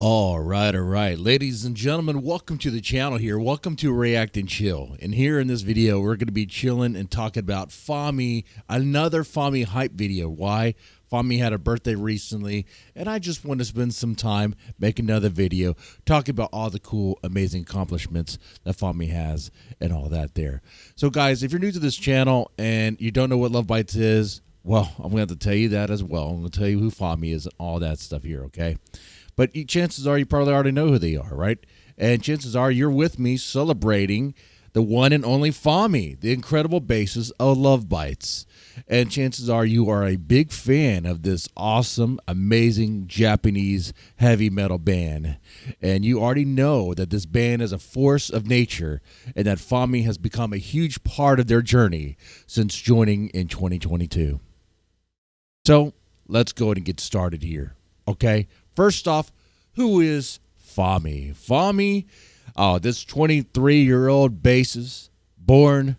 All right. Ladies and gentlemen, welcome to the channel here. Welcome to Rant and Chill. And here in this video, we're going to be chilling and talking about Fami, another Fami hype video. Why? Fami had a birthday recently, and I just want to spend some time making another video talking about all the cool, amazing accomplishments that Fami has and all that there. So guys, if you're new to this channel and you don't know what Love Bites is, well, I'm going to have to tell you that as well. I'm going to tell you who Fami is and all that stuff here, okay? But chances are you probably already know who they are, right? And chances are you're with me celebrating the one and only Fami, the incredible basis of Love Bites. And chances are you are a big fan of this awesome, amazing Japanese heavy metal band. And you already know that this band is a force of nature and that Fami has become a huge part of their journey since joining in 2022. So let's go ahead and get started here, okay? First off, who is Fami? Fami, this 23-year-old bassist, born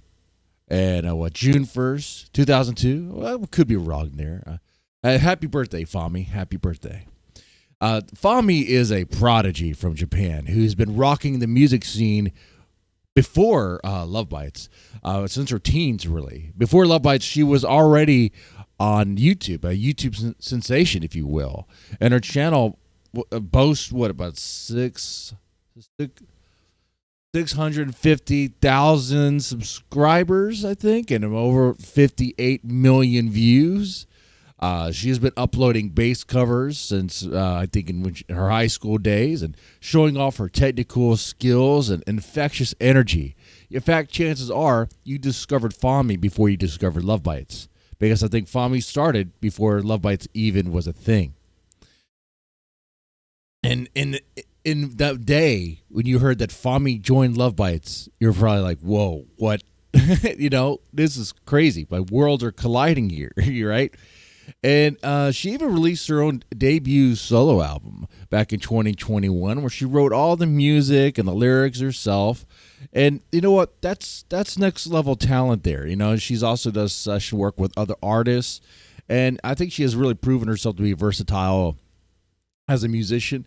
in June 1st, 2002. Well, I could be wrong there. Happy birthday, Fami. Happy birthday. Fami is a prodigy from Japan who's been rocking the music scene before Love Bites, since her teens, really. Before Love Bites, she was already on YouTube, a YouTube sensation, if you will. And her channel boasts, about 650,000 subscribers, I think, and over 58 million views. She has been uploading bass covers since, I think, in her high school days and showing off her technical skills and infectious energy. In fact, chances are you discovered Fami before you discovered Love Bites, because I think Fami started before Love Bites even was a thing. And in that day when you heard that Fami joined Love Bites, you're probably like, whoa, what? This is crazy. My worlds are colliding here, right? And she even released her own debut solo album back in 2021 where she wrote all the music and the lyrics herself. And you know what? That's next level talent there. She's also does session work with other artists. And I think she has really proven herself to be versatile as a musician.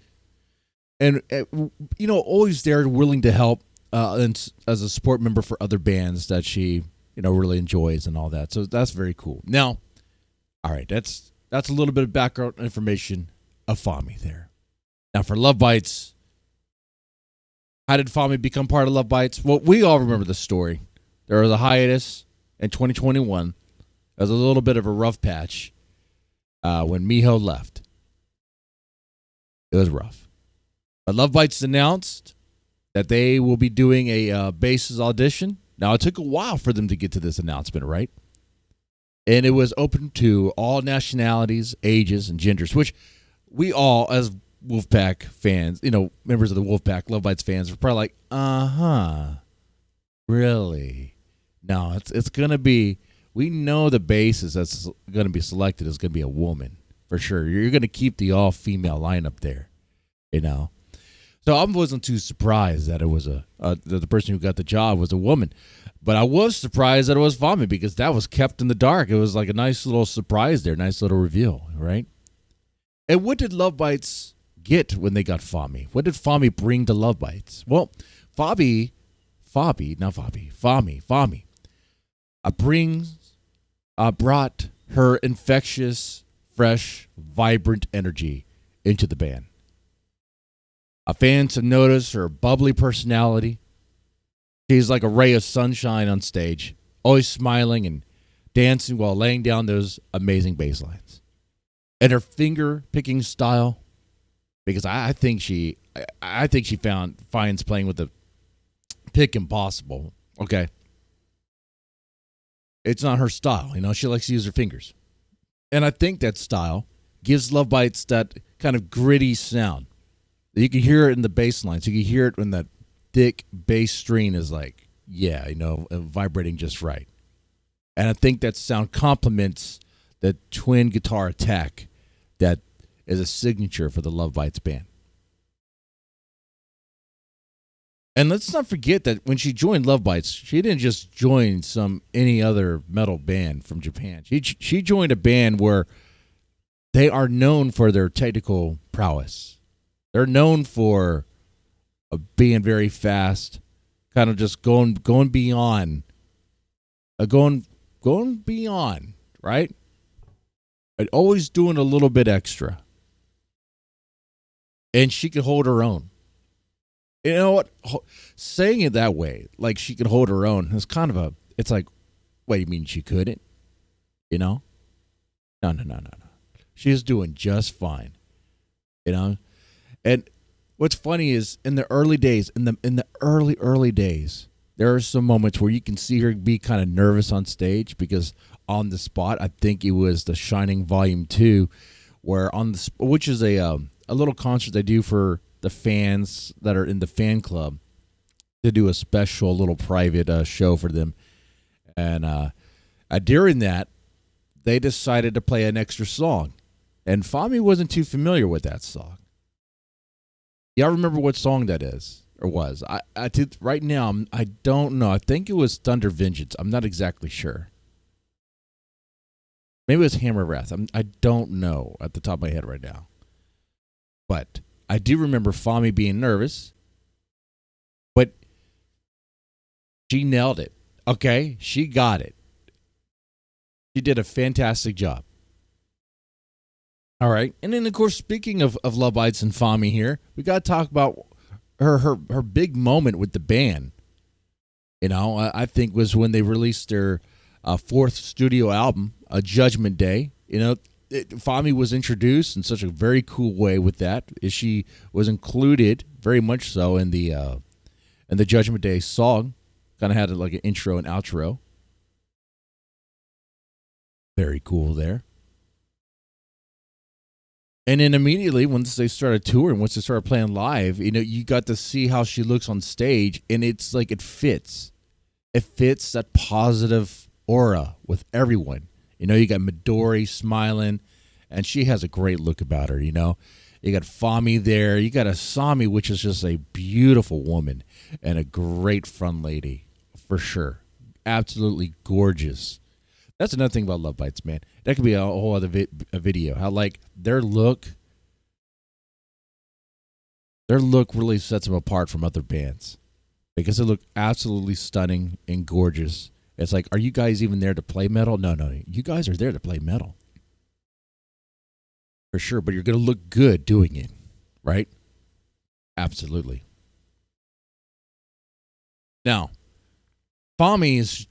And, always there, willing to help and as a support member for other bands that she, really enjoys and all that. So that's very cool. Now, all right, that's a little bit of background information of Fami there. Now, for Love Bites, how did Fami become part of Love Bites? Well, we all remember the story. There was a hiatus in 2021. There was a little bit of a rough patch when Miho left. It was rough. But Love Bites announced that they will be doing a bassist audition. Now, it took a while for them to get to this announcement, right? And it was open to all nationalities, ages, and genders, which we all, as Wolfpack fans, members of the Wolfpack, Love Bites fans, are probably like, really? No, it's going to be, we know the bassist that's going to be selected is going to be a woman, for sure. You're going to keep the all-female lineup there, So I wasn't too surprised that it was that the person who got the job was a woman. But I was surprised that it was Fami because that was kept in the dark. It was like a nice little surprise there, nice little reveal, right? And what did Love Bites get when they got Fami? What did Fami bring to Love Bites? Well, Fami brought her infectious, fresh, vibrant energy into the band. Fans have noticed her bubbly personality. She's like a ray of sunshine on stage, always smiling and dancing while laying down those amazing bass lines. And her finger-picking style, because I think she finds playing with the pick impossible. Okay. It's not her style, she likes to use her fingers. And I think that style gives Love Bites that kind of gritty sound. You can hear it in the bass lines. You can hear it when that thick bass string is like, vibrating just right. And I think that sound complements the twin guitar attack that is a signature for the Love Bites band. And let's not forget that when she joined Love Bites, she didn't just join any other metal band from Japan. She joined a band where they are known for their technical prowess. They're known for being very fast, kind of just going beyond, going beyond, right? But always doing a little bit extra, and she could hold her own. You know what? Saying it that way, like she could hold her own, is kind of a. It's like, what do you mean she couldn't? You know? No, no, no, no, no. She's doing just fine. You know? And what's funny is in the early days, in the early days, there are some moments where you can see her be kind of nervous on stage because on the spot, I think it was The Shining Volume 2, where which is a little concert they do for the fans that are in the fan club to do a special little private show for them. And during that, they decided to play an extra song. And Fami wasn't too familiar with that song. Y'all remember what song that is or was? I did right now. I don't know. I think it was Thunder Vengeance. I'm not exactly sure. Maybe it was Hammer Wrath. I don't know at the top of my head right now. But I do remember Fami being nervous. But she nailed it. Okay? She got it. She did a fantastic job. All right. And then, of course, speaking of Lovebites and Fami here, we got to talk about her big moment with the band. You know, I think was when they released their fourth studio album, Judgment Day. You know, Fami was introduced in such a very cool way with that. She was included very much so in the Judgment Day song. Kind of had like an intro and outro. Very cool there. And then immediately, once they started touring, once they started playing live, you know, you got to see how she looks on stage, and it's like it fits. It fits that positive aura with everyone. You know, you got Midori smiling, and she has a great look about her, you know. You got Fami there. You got Asami, which is just a beautiful woman and a great front lady, for sure. Absolutely gorgeous. That's another thing about Lovebites, man. That could be a whole other video. How, like, their look really sets them apart from other bands because they look absolutely stunning and gorgeous. It's like, are you guys even there to play metal? No. You guys are there to play metal. For sure, but you're going to look good doing it, right? Absolutely. Now, Fami is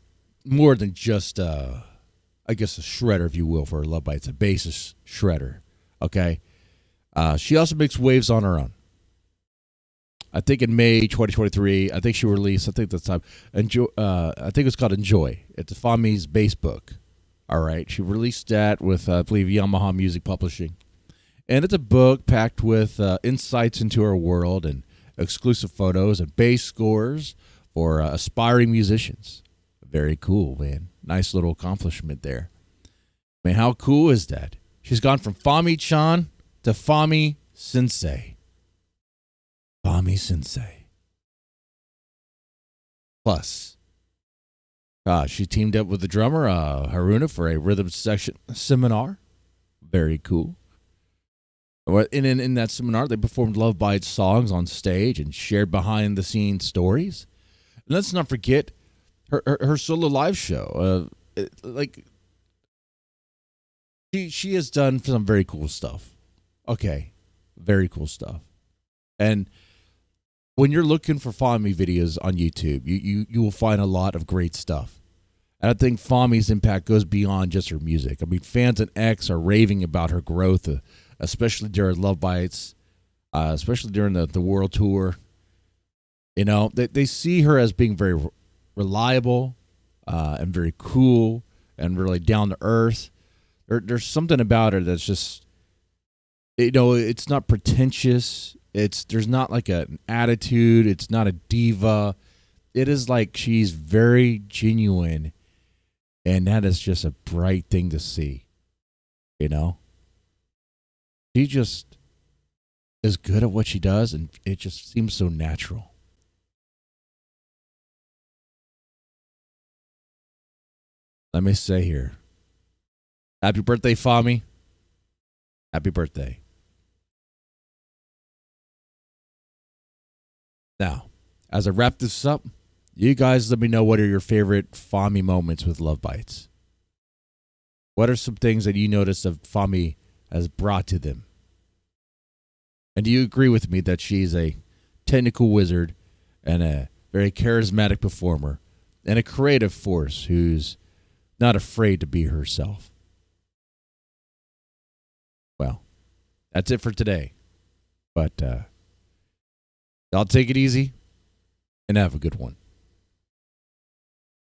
more than just I guess a shredder, if you will, for her Lovebites, a bassist shredder. Okay, she also makes waves on her own. I think in May 2023, I think she released. I think that's time. Enjoy. I think it's called Enjoy. It's Fami's bass book. All right, she released that with I believe Yamaha Music Publishing, and it's a book packed with insights into her world and exclusive photos and bass scores for aspiring musicians. Very cool, man. Nice little accomplishment there. Man, how cool is that? She's gone from Fami-chan to Fami Sensei. Fami Sensei. Plus, she teamed up with the drummer, Haruna, for a rhythm section seminar. Very cool. And in that seminar, they performed Lovebites songs on stage and shared behind-the-scenes stories. And let's not forget her solo live show. She has done some very cool stuff. Okay, very cool stuff. And when you're looking for Fami videos on YouTube, you will find a lot of great stuff. And I think Fami's impact goes beyond just her music. I mean, fans and X are raving about her growth, especially during Lovebites, especially during the world tour. You know, they see her as being very reliable and very cool and really down to earth. There's something about her that's just, you know, it's not pretentious. There's not like an attitude. It's not a diva. It is like she's very genuine, and that is just a bright thing to see. You know, she just is good at what she does, and it just seems so natural. Let me say here, happy birthday, Fami. Happy birthday. Now, as I wrap this up, you guys let me know what are your favorite Fami moments with Love Bites. What are some things that you notice that Fami has brought to them? And do you agree with me that she's a technical wizard and a very charismatic performer and a creative force who's not afraid to be herself? Well, that's it for today. But y'all take it easy and have a good one.